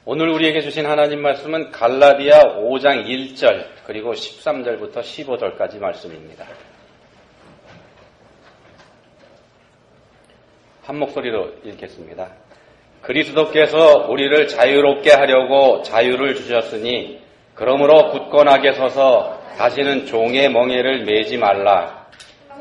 오늘 우리에게 주신 하나님 말씀은 갈라디아 5장 1절 그리고 13절부터 15절까지 말씀입니다. 한 목소리로 읽겠습니다. 그리스도께서 우리를 자유롭게 하려고 자유를 주셨으니 그러므로 굳건하게 서서 다시는 종의 멍에를 매지 말라.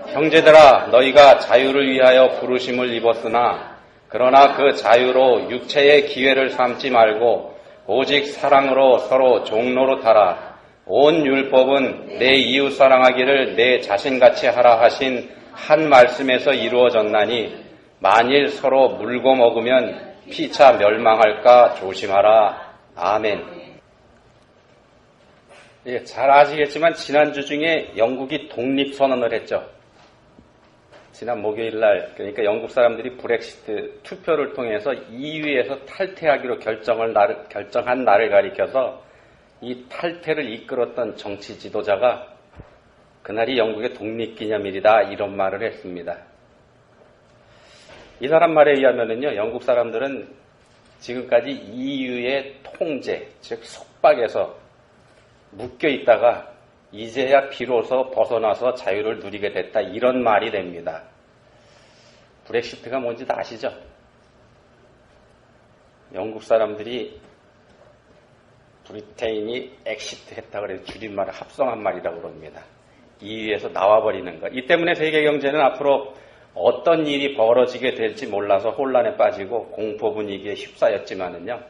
형제들아, 너희가 자유를 위하여 부르심을 입었으나 그러나 그 자유로 육체의 기회를 삼지 말고 오직 사랑으로 서로 종노릇하라. 온 율법은 내 이웃 사랑하기를 내 자신같이 하라 하신 한 말씀에서 이루어졌나니 만일 서로 물고 먹으면 피차 멸망할까 조심하라. 아멘. 예, 잘 아시겠지만 지난주 중에 영국이 독립선언을 했죠. 지난 목요일날, 그러니까 영국 사람들이 브렉시트 투표를 통해서 EU에서 탈퇴하기로 결정한 날을 가리켜서 이 탈퇴를 이끌었던 정치 지도자가 그날이 영국의 독립기념일이다 이런 말을 했습니다. 이 사람 말에 의하면요, 영국 사람들은 지금까지 EU의 통제, 즉 속박에서 묶여 있다가 이제야 비로소 벗어나서 자유를 누리게 됐다 이런 말이 됩니다. 브렉시트가 뭔지 다 아시죠? 영국 사람들이 브리테인이 엑시트 했다고 해서 줄임말을 합성한 말이라고 그럽니다. EU에서 나와버리는 것. 이 때문에 세계 경제는 앞으로 어떤 일이 벌어지게 될지 몰라서 혼란에 빠지고 공포 분위기에 휩싸였지만은요,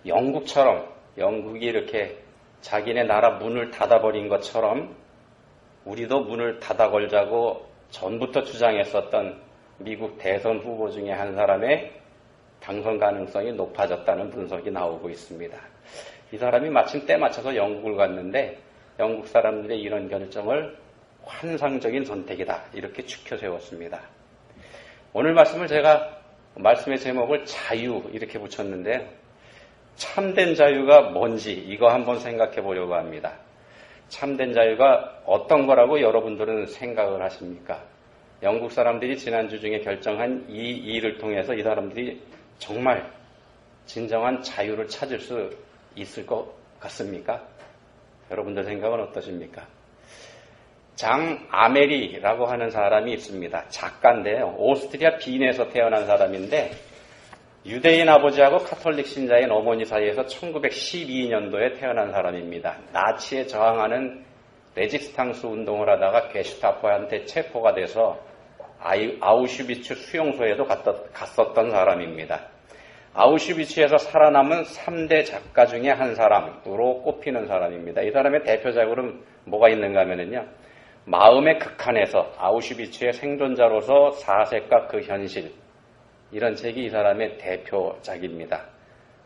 영국이 이렇게 자기네 나라 문을 닫아버린 것처럼 우리도 문을 닫아 걸자고 전부터 주장했었던 미국 대선 후보 중에 한 사람의 당선 가능성이 높아졌다는 분석이 나오고 있습니다. 이 사람이 마침 때 맞춰서 영국을 갔는데 영국 사람들의 이런 결정을 환상적인 선택이다 이렇게 추켜 세웠습니다. 오늘 말씀의 제목을 자유 이렇게 붙였는데 참된 자유가 뭔지 이거 한번 생각해 보려고 합니다. 참된 자유가 어떤 거라고 여러분들은 생각을 하십니까? 영국 사람들이 지난주 중에 결정한 이 일을 통해서 이 사람들이 정말 진정한 자유를 찾을 수 있을 것 같습니까? 여러분들 생각은 어떠십니까? 장 아메리라고 하는 사람이 있습니다. 작가인데요. 오스트리아 빈에서 태어난 사람인데 유대인 아버지하고 카톨릭 신자인 어머니 사이에서 1912년도에 태어난 사람입니다. 나치에 저항하는 레지스탕스 운동을 하다가 게슈타포한테 체포가 돼서 아우슈비츠 수용소에도 갔었던 사람입니다. 아우슈비츠에서 살아남은 3대 작가 중에 한 사람으로 꼽히는 사람입니다. 이 사람의 대표작으로 뭐가 있는가 하면요, 마음의 극한에서 아우슈비츠의 생존자로서 사색과 그 현실, 이런 책이 이 사람의 대표작입니다.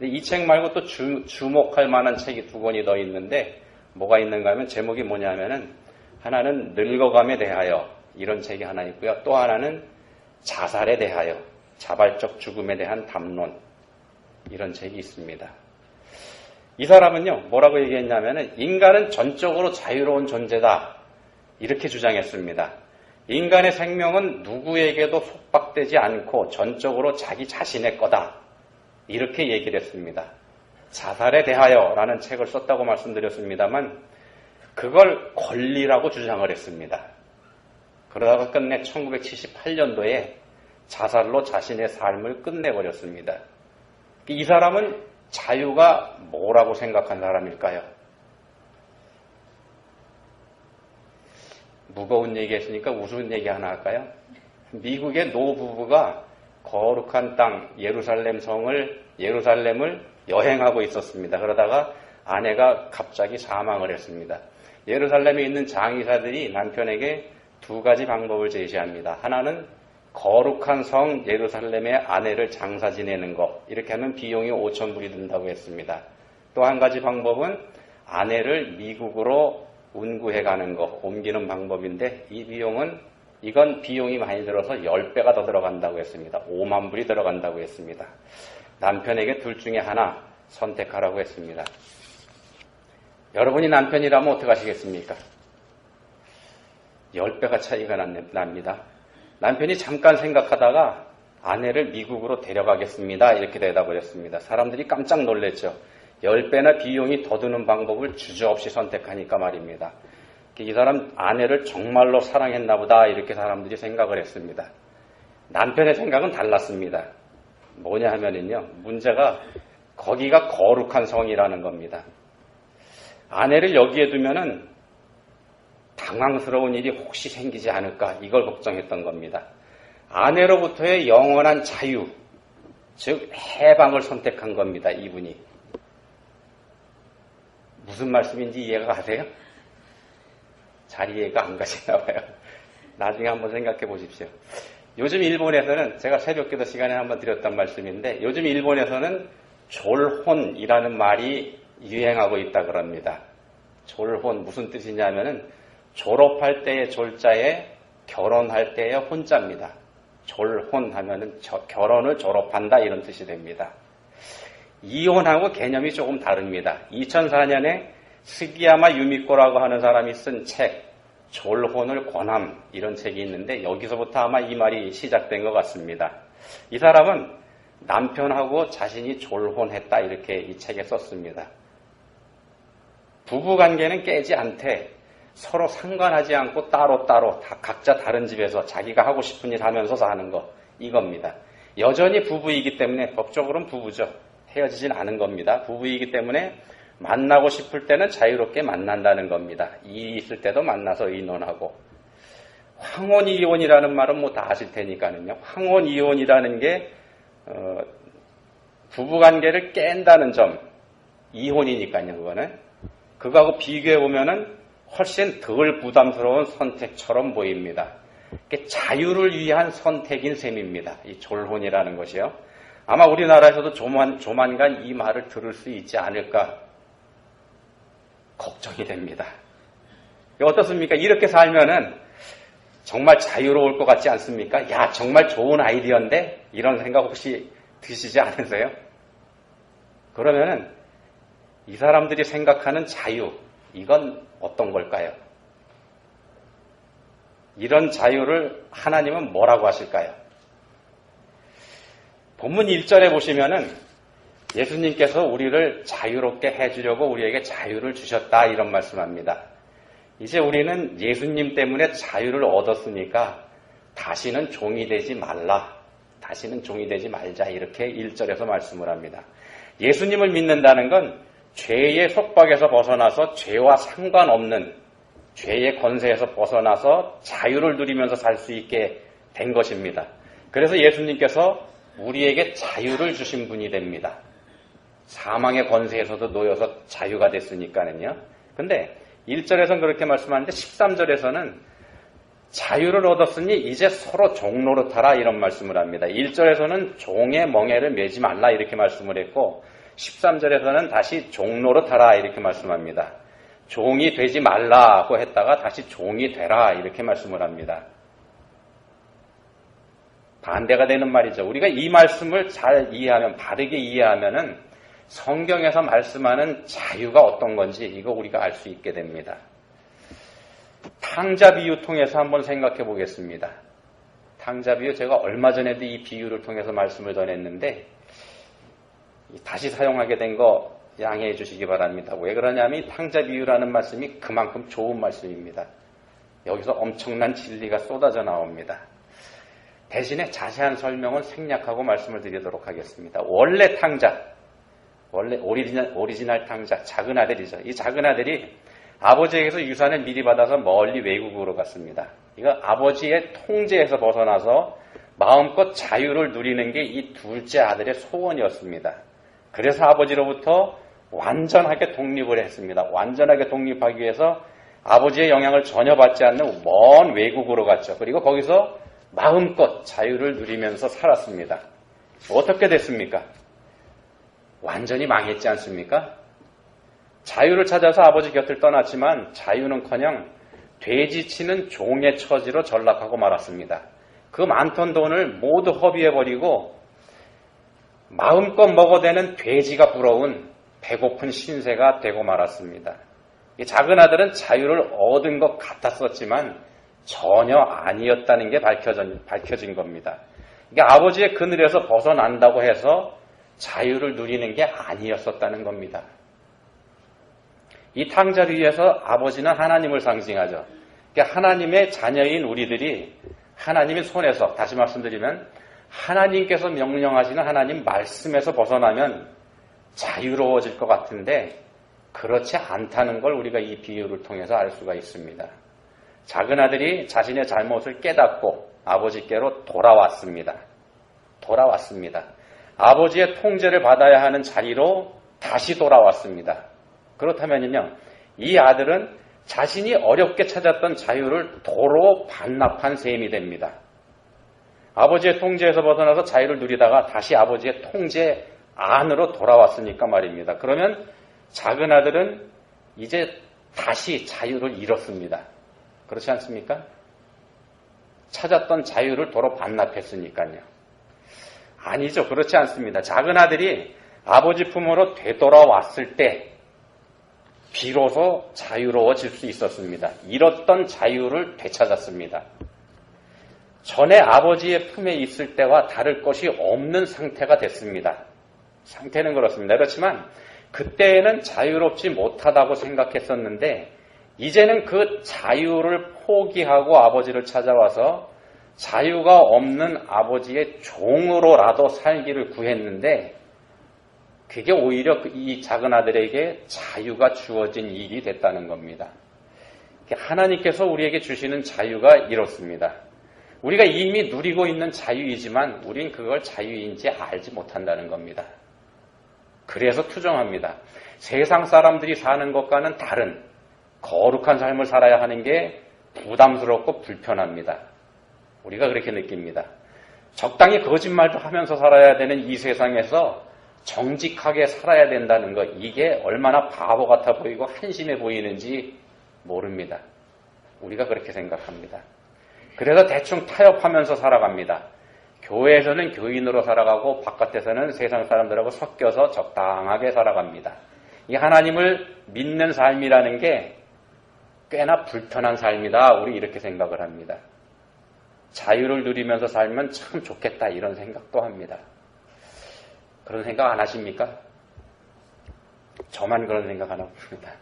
이 책 말고 또 주목할 만한 책이 2권이 더 있는데 뭐가 있는가 하면 제목이 뭐냐면은 하나는 늙어감에 대하여 이런 책이 하나 있고요. 또 하나는 자살에 대하여 자발적 죽음에 대한 담론 이런 책이 있습니다. 이 사람은요 뭐라고 얘기했냐면은 인간은 전적으로 자유로운 존재다 이렇게 주장했습니다. 인간의 생명은 누구에게도 속박되지 않고 전적으로 자기 자신의 거다 이렇게 얘기를 했습니다. 자살에 대하여라는 책을 썼다고 말씀드렸습니다만 그걸 권리라고 주장을 했습니다. 그러다가 끝내 1978년도에 자살로 자신의 삶을 끝내버렸습니다. 이 사람은 자유가 뭐라고 생각한 사람일까요? 무거운 얘기 했으니까 우스운 얘기 하나 할까요? 미국의 노부부가 거룩한 땅 예루살렘을 여행하고 있었습니다. 그러다가 아내가 갑자기 사망을 했습니다. 예루살렘에 있는 장의사들이 남편에게 2가지 방법을 제시합니다. 하나는 거룩한 성 예루살렘의 아내를 장사 지내는 것, 이렇게 하면 비용이 5,000불이 든다고 했습니다. 또 한 가지 방법은 아내를 미국으로 운구해 가는 것, 옮기는 방법인데 이건 비용이 많이 들어서 10배가 더 들어간다고 했습니다. 5만 불이 들어간다고 했습니다. 남편에게 둘 중에 하나 선택하라고 했습니다. 여러분이 남편이라면 어떻게 하시겠습니까? 10배가 차이가 납니다. 남편이 잠깐 생각하다가 아내를 미국으로 데려가겠습니다. 이렇게 대답을 했습니다. 사람들이 깜짝 놀랐죠. 10배나 비용이 더 드는 방법을 주저없이 선택하니까 말입니다. 이 사람 아내를 정말로 사랑했나 보다 이렇게 사람들이 생각을 했습니다. 남편의 생각은 달랐습니다. 뭐냐 하면은요, 문제가 거기가 거룩한 성이라는 겁니다. 아내를 여기에 두면은 당황스러운 일이 혹시 생기지 않을까 이걸 걱정했던 겁니다. 아내로부터의 영원한 자유, 즉 해방을 선택한 겁니다. 이분이. 무슨 말씀인지 이해가 가세요? 잘 이해가 안 가시나 봐요. 나중에 한번 생각해 보십시오. 요즘 일본에서는 제가 새벽기도 시간에 한번 드렸던 말씀인데 요즘 일본에서는 졸혼이라는 말이 유행하고 있다 그럽니다. 졸혼 무슨 뜻이냐면은 졸업할 때의 졸자에 결혼할 때의 혼자입니다. 졸혼하면은 결혼을 졸업한다 이런 뜻이 됩니다. 이혼하고 개념이 조금 다릅니다. 2004년에 스기야마 유미코라고 하는 사람이 쓴 책 졸혼을 권함 이런 책이 있는데 여기서부터 아마 이 말이 시작된 것 같습니다. 이 사람은 남편하고 자신이 졸혼했다 이렇게 이 책에 썼습니다. 부부관계는 깨지 않되 서로 상관하지 않고 따로따로 다 각자 다른 집에서 자기가 하고 싶은 일 하면서 사는 거 이겁니다. 여전히 부부이기 때문에 법적으로는 부부죠. 헤어지진 않은 겁니다. 부부이기 때문에 만나고 싶을 때는 자유롭게 만난다는 겁니다. 일이 있을 때도 만나서 의논하고. 황혼이혼이라는 말은 뭐 다 아실 테니까는요. 황혼이혼이라는 게 부부관계를 깬다는 점, 이혼이니까요. 그거는. 그거하고 비교해보면은 훨씬 덜 부담스러운 선택처럼 보입니다. 자유를 위한 선택인 셈입니다. 이 졸혼이라는 것이요. 아마 우리나라에서도 조만간 이 말을 들을 수 있지 않을까 걱정이 됩니다. 어떻습니까? 이렇게 살면은 정말 자유로울 것 같지 않습니까? 야, 정말 좋은 아이디어인데? 이런 생각 혹시 드시지 않으세요? 그러면은 이 사람들이 생각하는 자유, 이건 어떤 걸까요? 이런 자유를 하나님은 뭐라고 하실까요? 본문 1절에 보시면은 예수님께서 우리를 자유롭게 해주려고 우리에게 자유를 주셨다 이런 말씀합니다. 이제 우리는 예수님 때문에 자유를 얻었으니까 다시는 종이 되지 말라. 다시는 종이 되지 말자 이렇게 1절에서 말씀을 합니다. 예수님을 믿는다는 건 죄의 속박에서 벗어나서 죄와 상관없는 죄의 권세에서 벗어나서 자유를 누리면서 살 수 있게 된 것입니다. 그래서 예수님께서 우리에게 자유를 주신 분이 됩니다. 사망의 권세에서도 놓여서 자유가 됐으니까는요. 근데 1절에서는 그렇게 말씀하는데 13절에서는 자유를 얻었으니 이제 서로 종노릇하라 이런 말씀을 합니다. 1절에서는 종의 멍에를 매지 말라 이렇게 말씀을 했고 13절에서는 다시 종노릇하라 이렇게 말씀합니다. 종이 되지 말라고 했다가 다시 종이 되라 이렇게 말씀을 합니다. 반대가 되는 말이죠. 우리가 이 말씀을 잘 이해하면, 바르게 이해하면은 성경에서 말씀하는 자유가 어떤 건지 이거 우리가 알 수 있게 됩니다. 탕자 비유 통해서 한번 생각해 보겠습니다. 탕자 비유 제가 얼마 전에도 이 비유를 통해서 말씀을 전했는데 다시 사용하게 된 거 양해해 주시기 바랍니다. 왜 그러냐면 탕자 비유라는 말씀이 그만큼 좋은 말씀입니다. 여기서 엄청난 진리가 쏟아져 나옵니다. 대신에 자세한 설명은 생략하고 말씀을 드리도록 하겠습니다. 원래 탕자, 원래 오리지널 탕자, 작은 아들이죠. 이 작은 아들이 아버지에게서 유산을 미리 받아서 멀리 외국으로 갔습니다. 이거 아버지의 통제에서 벗어나서 마음껏 자유를 누리는 게 이 둘째 아들의 소원이었습니다. 그래서 아버지로부터 완전하게 독립을 했습니다. 완전하게 독립하기 위해서 아버지의 영향을 전혀 받지 않는 먼 외국으로 갔죠. 그리고 거기서 마음껏 자유를 누리면서 살았습니다. 어떻게 됐습니까? 완전히 망했지 않습니까? 자유를 찾아서 아버지 곁을 떠났지만 자유는커녕 돼지치는 종의 처지로 전락하고 말았습니다. 그 많던 돈을 모두 허비해버리고 마음껏 먹어대는 돼지가 부러운 배고픈 신세가 되고 말았습니다. 이 작은 아들은 자유를 얻은 것 같았었지만 전혀 아니었다는 게 밝혀진 겁니다. 그러니까 아버지의 그늘에서 벗어난다고 해서 자유를 누리는 게 아니었었다는 겁니다. 이 탕자를 위해서 아버지는 하나님을 상징하죠. 그러니까 하나님의 자녀인 우리들이 하나님의 손에서, 다시 말씀드리면 하나님께서 명령하시는 하나님 말씀에서 벗어나면 자유로워질 것 같은데 그렇지 않다는 걸 우리가 이 비유를 통해서 알 수가 있습니다. 작은 아들이 자신의 잘못을 깨닫고 아버지께로 돌아왔습니다. 아버지의 통제를 받아야 하는 자리로 다시 돌아왔습니다. 그렇다면요, 이 아들은 자신이 어렵게 찾았던 자유를 도로 반납한 셈이 됩니다. 아버지의 통제에서 벗어나서 자유를 누리다가 다시 아버지의 통제 안으로 돌아왔으니까 말입니다. 그러면 작은 아들은 이제 다시 자유를 잃었습니다. 그렇지 않습니까? 찾았던 자유를 도로 반납했으니까요. 아니죠. 그렇지 않습니다. 작은 아들이 아버지 품으로 되돌아왔을 때 비로소 자유로워질 수 있었습니다. 잃었던 자유를 되찾았습니다. 전에 아버지의 품에 있을 때와 다를 것이 없는 상태가 됐습니다. 상태는 그렇습니다. 그렇지만 그때에는 자유롭지 못하다고 생각했었는데 이제는 그 자유를 포기하고 아버지를 찾아와서 자유가 없는 아버지의 종으로라도 살기를 구했는데 그게 오히려 이 작은 아들에게 자유가 주어진 일이 됐다는 겁니다. 하나님께서 우리에게 주시는 자유가 이렇습니다. 우리가 이미 누리고 있는 자유이지만 우린 그걸 자유인지 알지 못한다는 겁니다. 그래서 투정합니다. 세상 사람들이 사는 것과는 다른 거룩한 삶을 살아야 하는 게 부담스럽고 불편합니다. 우리가 그렇게 느낍니다. 적당히 거짓말도 하면서 살아야 되는 이 세상에서 정직하게 살아야 된다는 것, 이게 얼마나 바보 같아 보이고 한심해 보이는지 모릅니다. 우리가 그렇게 생각합니다. 그래서 대충 타협하면서 살아갑니다. 교회에서는 교인으로 살아가고 바깥에서는 세상 사람들하고 섞여서 적당하게 살아갑니다. 이 하나님을 믿는 삶이라는 게 꽤나 불편한 삶이다. 우리 이렇게 생각을 합니다. 자유를 누리면서 살면 참 좋겠다 이런 생각도 합니다. 그런 생각 안 하십니까? 저만 그런 생각 안 합니다.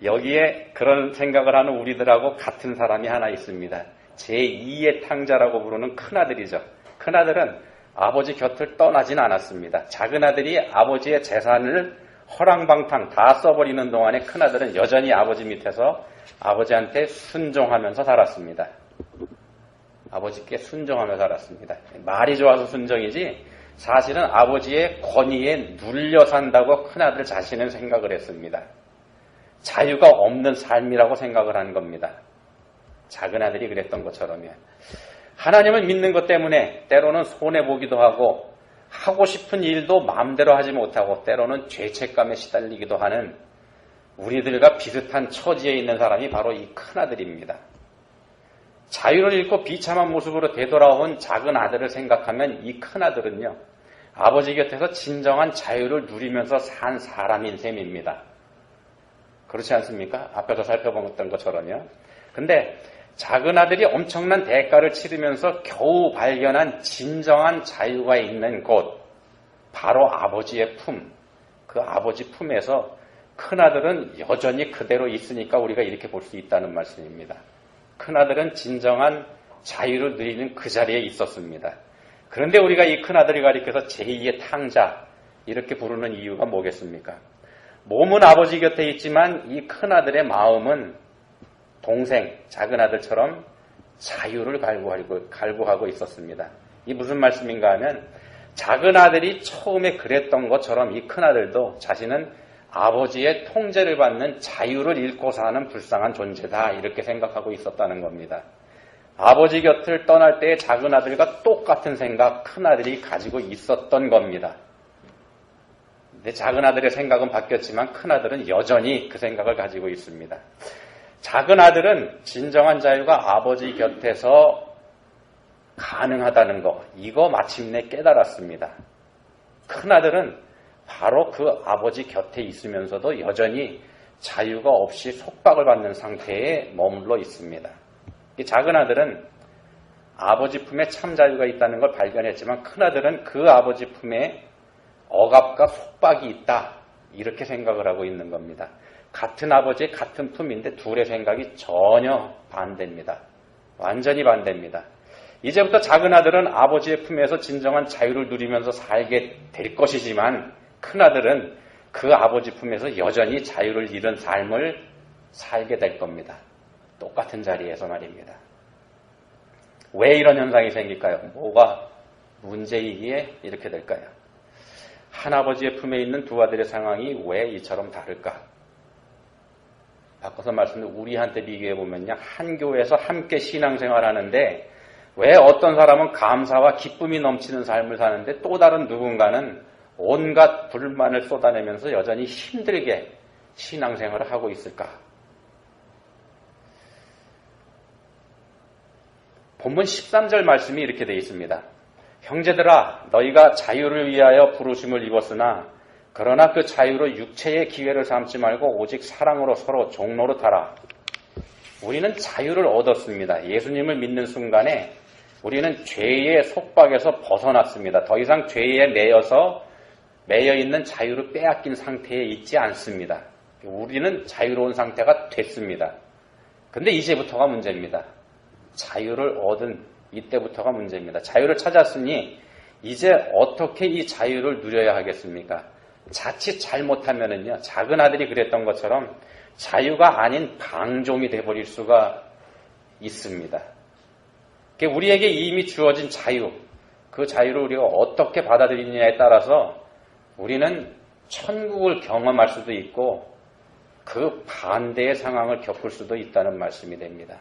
여기에 그런 생각을 하는 우리들하고 같은 사람이 하나 있습니다. 제2의 탕자라고 부르는 큰아들이죠. 큰아들은 아버지 곁을 떠나진 않았습니다. 작은 아들이 아버지의 재산을 허랑방탕 다 써버리는 동안에 큰아들은 여전히 아버지 밑에서 아버지한테 순종하면서 살았습니다. 아버지께 순종하며 살았습니다. 말이 좋아서 순종이지 사실은 아버지의 권위에 눌려 산다고 큰아들 자신은 생각을 했습니다. 자유가 없는 삶이라고 생각을 한 겁니다. 작은 아들이 그랬던 것처럼요. 하나님을 믿는 것 때문에 때로는 손해보기도 하고 하고 싶은 일도 마음대로 하지 못하고 때로는 죄책감에 시달리기도 하는 우리들과 비슷한 처지에 있는 사람이 바로 이 큰아들입니다. 자유를 잃고 비참한 모습으로 되돌아온 작은 아들을 생각하면 이 큰아들은요, 아버지 곁에서 진정한 자유를 누리면서 산 사람인 셈입니다. 그렇지 않습니까? 앞에서 살펴봤던 것처럼요. 근데 작은 아들이 엄청난 대가를 치르면서 겨우 발견한 진정한 자유가 있는 곳, 바로 아버지의 품, 그 아버지 품에서 큰아들은 여전히 그대로 있으니까 우리가 이렇게 볼 수 있다는 말씀입니다. 큰아들은 진정한 자유를 누리는 그 자리에 있었습니다. 그런데 우리가 이 큰아들을 가리켜서 제2의 탕자 이렇게 부르는 이유가 뭐겠습니까? 몸은 아버지 곁에 있지만 이 큰아들의 마음은 동생, 작은 아들처럼 자유를 갈구하고 있었습니다. 이 무슨 말씀인가 하면 작은 아들이 처음에 그랬던 것처럼 이 큰아들도 자신은 아버지의 통제를 받는 자유를 잃고 사는 불쌍한 존재다 이렇게 생각하고 있었다는 겁니다. 아버지 곁을 떠날 때의 작은 아들과 똑같은 생각 큰아들이 가지고 있었던 겁니다. 근데 작은 아들의 생각은 바뀌었지만 큰아들은 여전히 그 생각을 가지고 있습니다. 작은 아들은 진정한 자유가 아버지 곁에서 가능하다는 거, 이거 마침내 깨달았습니다. 큰아들은 바로 그 아버지 곁에 있으면서도 여전히 자유가 없이 속박을 받는 상태에 머물러 있습니다. 이 작은 아들은 아버지 품에 참 자유가 있다는 걸 발견했지만 큰아들은 그 아버지 품에 억압과 속박이 있다. 이렇게 생각을 하고 있는 겁니다. 같은 아버지의 같은 품인데 둘의 생각이 전혀 반대입니다. 완전히 반대입니다. 이제부터 작은 아들은 아버지의 품에서 진정한 자유를 누리면서 살게 될 것이지만 큰아들은 그 아버지 품에서 여전히 자유를 잃은 삶을 살게 될 겁니다. 똑같은 자리에서 말입니다. 왜 이런 현상이 생길까요? 뭐가 문제이기에 이렇게 될까요? 한아버지의 품에 있는 두 아들의 상황이 왜 이처럼 다를까? 바꿔서 말씀드리면 우리한테 비교해보면요. 한 교회에서 함께 신앙생활하는데 왜 어떤 사람은 감사와 기쁨이 넘치는 삶을 사는데 또 다른 누군가는 온갖 불만을 쏟아내면서 여전히 힘들게 신앙생활을 하고 있을까? 본문 13절 말씀이 이렇게 되어 있습니다. 형제들아 너희가 자유를 위하여 부르심을 입었으나 그러나 그 자유로 육체의 기회를 삼지 말고 오직 사랑으로 서로 종노릇하라. 우리는 자유를 얻었습니다. 예수님을 믿는 순간에 우리는 죄의 속박에서 벗어났습니다. 더 이상 죄에 매여 있는 자유를 빼앗긴 상태에 있지 않습니다. 우리는 자유로운 상태가 됐습니다. 근데 이제부터가 문제입니다. 자유를 얻은 이때부터가 문제입니다. 자유를 찾았으니 이제 어떻게 이 자유를 누려야 하겠습니까? 자칫 잘못하면은요, 작은 아들이 그랬던 것처럼 자유가 아닌 방종이 돼버릴 수가 있습니다. 우리에게 이미 주어진 자유, 그 자유를 우리가 어떻게 받아들이느냐에 따라서 우리는 천국을 경험할 수도 있고 그 반대의 상황을 겪을 수도 있다는 말씀이 됩니다.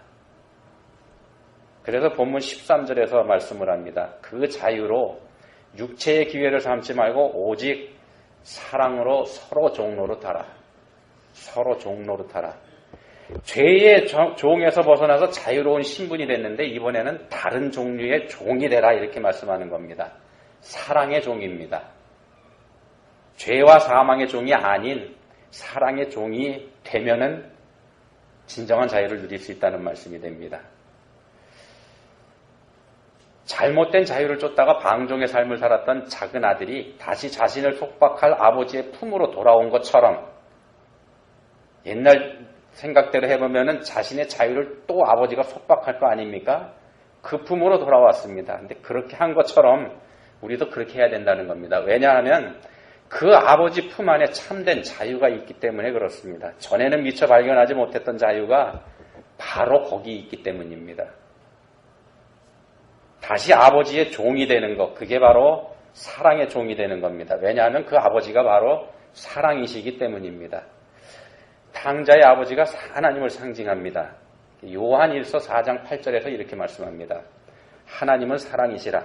그래서 본문 13절에서 말씀을 합니다. 그 자유로 육체의 기회를 삼지 말고 오직 사랑으로 서로 종노릇하라. 서로 종노릇하라. 죄의 종에서 벗어나서 자유로운 신분이 됐는데 이번에는 다른 종류의 종이 되라 이렇게 말씀하는 겁니다. 사랑의 종입니다. 죄와 사망의 종이 아닌 사랑의 종이 되면은 진정한 자유를 누릴 수 있다는 말씀이 됩니다. 잘못된 자유를 쫓다가 방종의 삶을 살았던 작은 아들이 다시 자신을 속박할 아버지의 품으로 돌아온 것처럼 옛날 생각대로 해보면은 자신의 자유를 또 아버지가 속박할 거 아닙니까? 그 품으로 돌아왔습니다. 근데 그렇게 한 것처럼 우리도 그렇게 해야 된다는 겁니다. 왜냐하면 그 아버지 품 안에 참된 자유가 있기 때문에 그렇습니다. 전에는 미처 발견하지 못했던 자유가 바로 거기 있기 때문입니다. 다시 아버지의 종이 되는 것, 그게 바로 사랑의 종이 되는 겁니다. 왜냐하면 그 아버지가 바로 사랑이시기 때문입니다. 탕자의 아버지가 하나님을 상징합니다. 요한 1서 4장 8절에서 이렇게 말씀합니다. 하나님은 사랑이시라.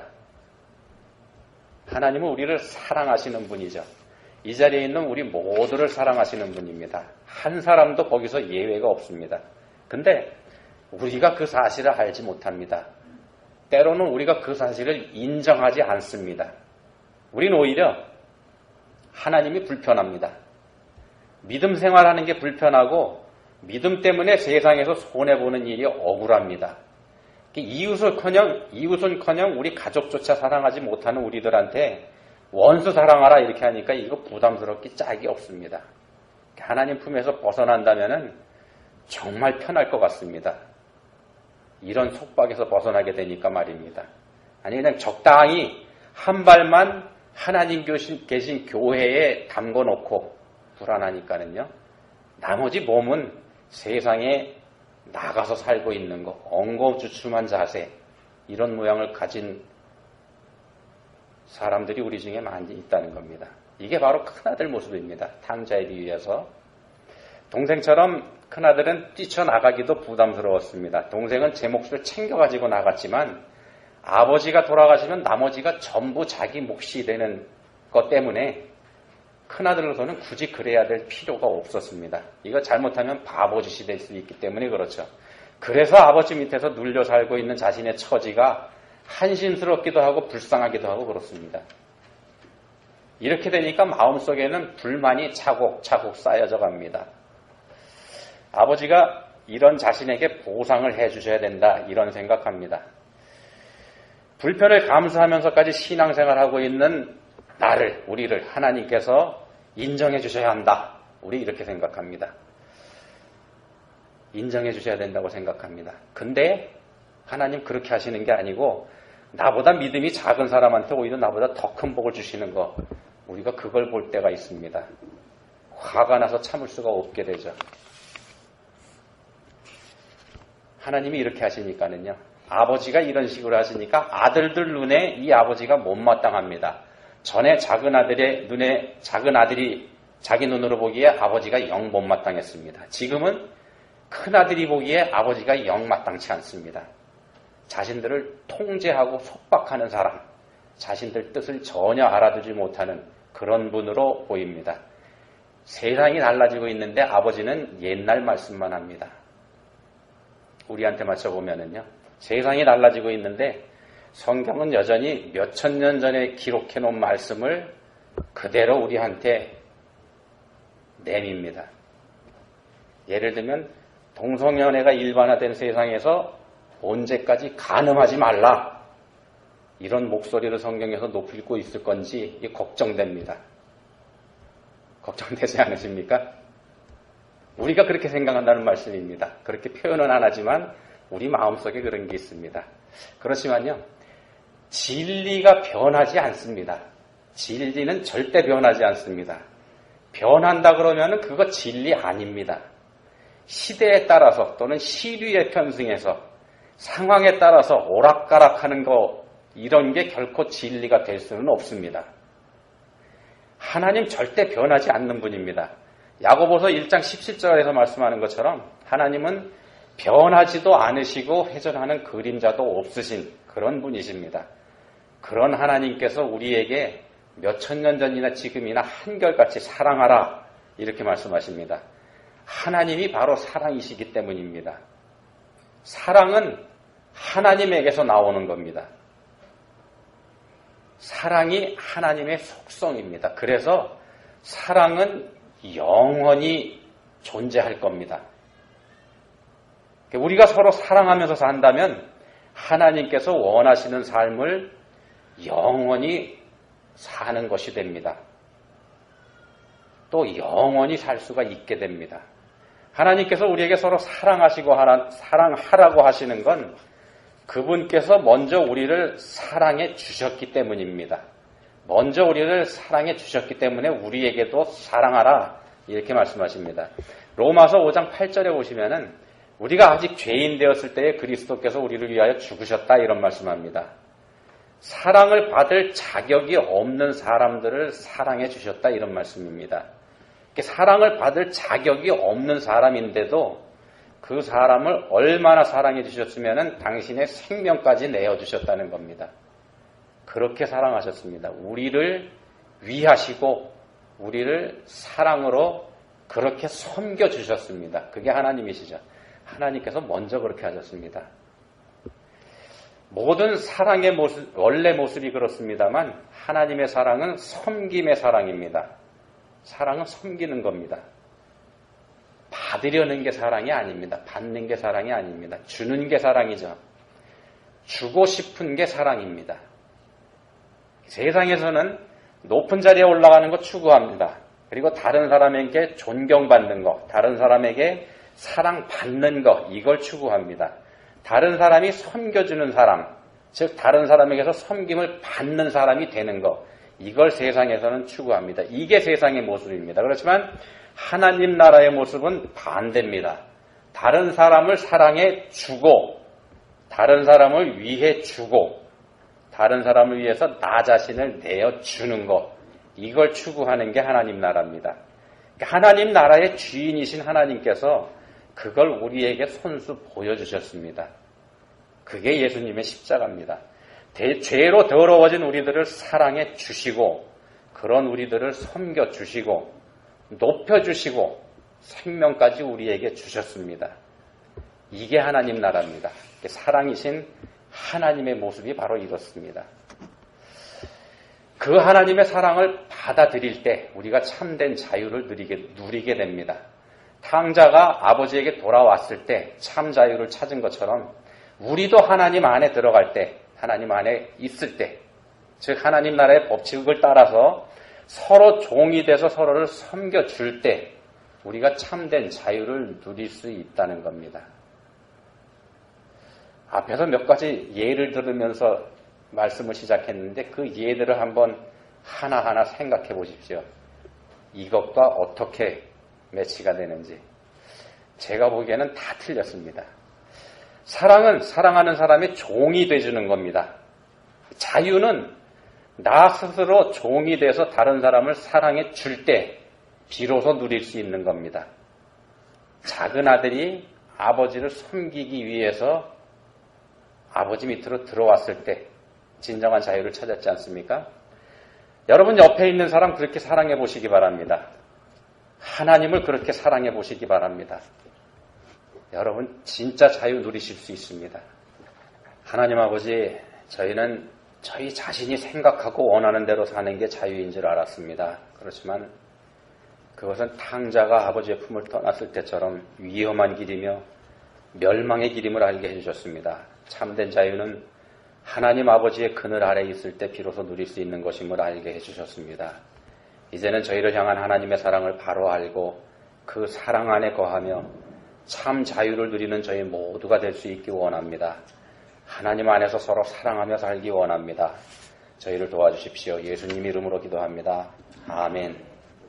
하나님은 우리를 사랑하시는 분이죠. 이 자리에 있는 우리 모두를 사랑하시는 분입니다. 한 사람도 거기서 예외가 없습니다. 근데 우리가 그 사실을 알지 못합니다. 때로는 우리가 그 사실을 인정하지 않습니다. 우리는 오히려 하나님이 불편합니다. 믿음 생활하는 게 불편하고 믿음 때문에 세상에서 손해보는 일이 억울합니다. 이웃은커녕 우리 가족조차 사랑하지 못하는 우리들한테 원수 사랑하라 이렇게 하니까 이거 부담스럽기 짝이 없습니다. 하나님 품에서 벗어난다면은 정말 편할 것 같습니다. 이런 속박에서 벗어나게 되니까 말입니다. 아니 그냥 적당히 한 발만 하나님 계신 교회에 담궈놓고 불안하니까는요. 나머지 몸은 세상에 나가서 살고 있는 거, 엉거주춤한 자세, 이런 모양을 가진 사람들이 우리 중에 많이 있다는 겁니다. 이게 바로 큰아들 모습입니다. 탕자에 비해서. 동생처럼 큰아들은 뛰쳐나가기도 부담스러웠습니다. 동생은 제 몫을 챙겨가지고 나갔지만 아버지가 돌아가시면 나머지가 전부 자기 몫이 되는 것 때문에 큰아들로서는 굳이 그래야 될 필요가 없었습니다. 이거 잘못하면 바보짓이 될 수 있기 때문에 그렇죠. 그래서 아버지 밑에서 눌려 살고 있는 자신의 처지가 한심스럽기도 하고 불쌍하기도 하고 그렇습니다. 이렇게 되니까 마음속에는 불만이 차곡차곡 쌓여져 갑니다. 아버지가 이런 자신에게 보상을 해주셔야 된다 이런 생각합니다. 불편을 감수하면서까지 신앙생활하고 있는 나를, 우리를 하나님께서 인정해 주셔야 한다. 우리 이렇게 생각합니다. 인정해 주셔야 된다고 생각합니다. 근데 하나님 그렇게 하시는 게 아니고 나보다 믿음이 작은 사람한테 오히려 나보다 더 큰 복을 주시는 거, 우리가 그걸 볼 때가 있습니다. 화가 나서 참을 수가 없게 되죠. 하나님이 이렇게 하시니까는요, 아버지가 이런 식으로 하시니까 아들들 눈에 이 아버지가 못마땅합니다. 전에 작은 아들이 자기 눈으로 보기에 아버지가 영 못마땅했습니다. 지금은 큰 아들이 보기에 아버지가 영 마땅치 않습니다. 자신들을 통제하고 속박하는 사람, 자신들 뜻을 전혀 알아두지 못하는 그런 분으로 보입니다. 세상이 달라지고 있는데 아버지는 옛날 말씀만 합니다. 우리한테 맞춰보면은요, 세상이 달라지고 있는데 성경은 여전히 몇천 년 전에 기록해 놓은 말씀을 그대로 우리한테 내밉니다. 예를 들면 동성연애가 일반화된 세상에서 언제까지 간음하지 말라, 이런 목소리를 성경에서 높이고 있을 건지 걱정됩니다. 걱정되지 않으십니까? 우리가 그렇게 생각한다는 말씀입니다. 그렇게 표현은 안 하지만 우리 마음속에 그런 게 있습니다. 그렇지만요, 진리가 변하지 않습니다. 진리는 절대 변하지 않습니다. 변한다 그러면 그거 진리 아닙니다. 시대에 따라서 또는 시류에 편승해서 상황에 따라서 오락가락하는 거, 이런 게 결코 진리가 될 수는 없습니다. 하나님 절대 변하지 않는 분입니다. 야고보서 1장 17절에서 말씀하는 것처럼 하나님은 변하지도 않으시고 회전하는 그림자도 없으신 그런 분이십니다. 그런 하나님께서 우리에게 몇천 년 전이나 지금이나 한결같이 사랑하라, 이렇게 말씀하십니다. 하나님이 바로 사랑이시기 때문입니다. 사랑은 하나님에게서 나오는 겁니다. 사랑이 하나님의 속성입니다. 그래서 사랑은 영원히 존재할 겁니다. 우리가 서로 사랑하면서 산다면 하나님께서 원하시는 삶을 영원히 사는 것이 됩니다. 또 영원히 살 수가 있게 됩니다. 하나님께서 우리에게 서로 사랑하라고 하시는 건 그분께서 먼저 우리를 사랑해 주셨기 때문입니다. 먼저 우리를 사랑해 주셨기 때문에 우리에게도 사랑하라, 이렇게 말씀하십니다. 로마서 5장 8절에 보시면은 우리가 아직 죄인 되었을 때에 그리스도께서 우리를 위하여 죽으셨다, 이런 말씀합니다. 사랑을 받을 자격이 없는 사람들을 사랑해 주셨다, 이런 말씀입니다. 사랑을 받을 자격이 없는 사람인데도 그 사람을 얼마나 사랑해 주셨으면 당신의 생명까지 내어주셨다는 겁니다. 그렇게 사랑하셨습니다. 우리를 위하시고 우리를 사랑으로 그렇게 섬겨주셨습니다. 그게 하나님이시죠. 하나님께서 먼저 그렇게 하셨습니다. 모든 사랑의 모습, 원래 모습이 그렇습니다만 하나님의 사랑은 섬김의 사랑입니다. 사랑은 섬기는 겁니다. 받으려는 게 사랑이 아닙니다. 받는 게 사랑이 아닙니다. 주는 게 사랑이죠. 주고 싶은 게 사랑입니다. 세상에서는 높은 자리에 올라가는 거 추구합니다. 그리고 다른 사람에게 존경받는 거, 다른 사람에게 사랑받는 거, 이걸 추구합니다. 다른 사람이 섬겨주는 사람, 즉 다른 사람에게서 섬김을 받는 사람이 되는 거, 이걸 세상에서는 추구합니다. 이게 세상의 모습입니다. 그렇지만 하나님 나라의 모습은 반대입니다. 다른 사람을 사랑해 주고, 다른 사람을 위해 주고, 다른 사람을 위해서 나 자신을 내어주는 것, 이걸 추구하는 게 하나님 나라입니다. 하나님 나라의 주인이신 하나님께서 그걸 우리에게 손수 보여주셨습니다. 그게 예수님의 십자가입니다. 죄로 더러워진 우리들을 사랑해 주시고, 그런 우리들을 섬겨 주시고, 높여 주시고, 생명까지 우리에게 주셨습니다. 이게 하나님 나라입니다. 사랑이신 하나님의 모습이 바로 이렇습니다. 그 하나님의 사랑을 받아들일 때 우리가 참된 자유를 누리게 됩니다. 탕자가 아버지에게 돌아왔을 때 참 자유를 찾은 것처럼 우리도 하나님 안에 들어갈 때 하나님 안에 있을 때, 즉 하나님 나라의 법칙을 따라서 서로 종이 돼서 서로를 섬겨줄 때 우리가 참된 자유를 누릴 수 있다는 겁니다. 앞에서 몇 가지 예를 들으면서 말씀을 시작했는데 그 예들을 한번 하나하나 생각해 보십시오. 이것과 어떻게 매치가 되는지. 제가 보기에는 다 틀렸습니다. 사랑은 사랑하는 사람의 종이 돼주는 겁니다. 자유는 나 스스로 종이 돼서 다른 사람을 사랑해 줄 때 비로소 누릴 수 있는 겁니다. 작은 아들이 아버지를 섬기기 위해서 아버지 밑으로 들어왔을 때 진정한 자유를 찾았지 않습니까? 여러분 옆에 있는 사람 그렇게 사랑해 보시기 바랍니다. 하나님을 그렇게 사랑해 보시기 바랍니다. 여러분 진짜 자유 누리실 수 있습니다. 하나님 아버지, 저희는 저희 자신이 생각하고 원하는 대로 사는 게 자유인 줄 알았습니다. 그렇지만 그것은 탕자가 아버지의 품을 떠났을 때처럼 위험한 길이며 멸망의 길임을 알게 해주셨습니다. 참된 자유는 하나님 아버지의 그늘 아래 있을 때 비로소 누릴 수 있는 것임을 알게 해주셨습니다. 이제는 저희를 향한 하나님의 사랑을 바로 알고 그 사랑 안에 거하며 참 자유를 누리는 저희 모두가 될 수 있기 원합니다. 하나님 안에서 서로 사랑하며 살기 원합니다. 저희를 도와주십시오. 예수님 이름으로 기도합니다. 아멘.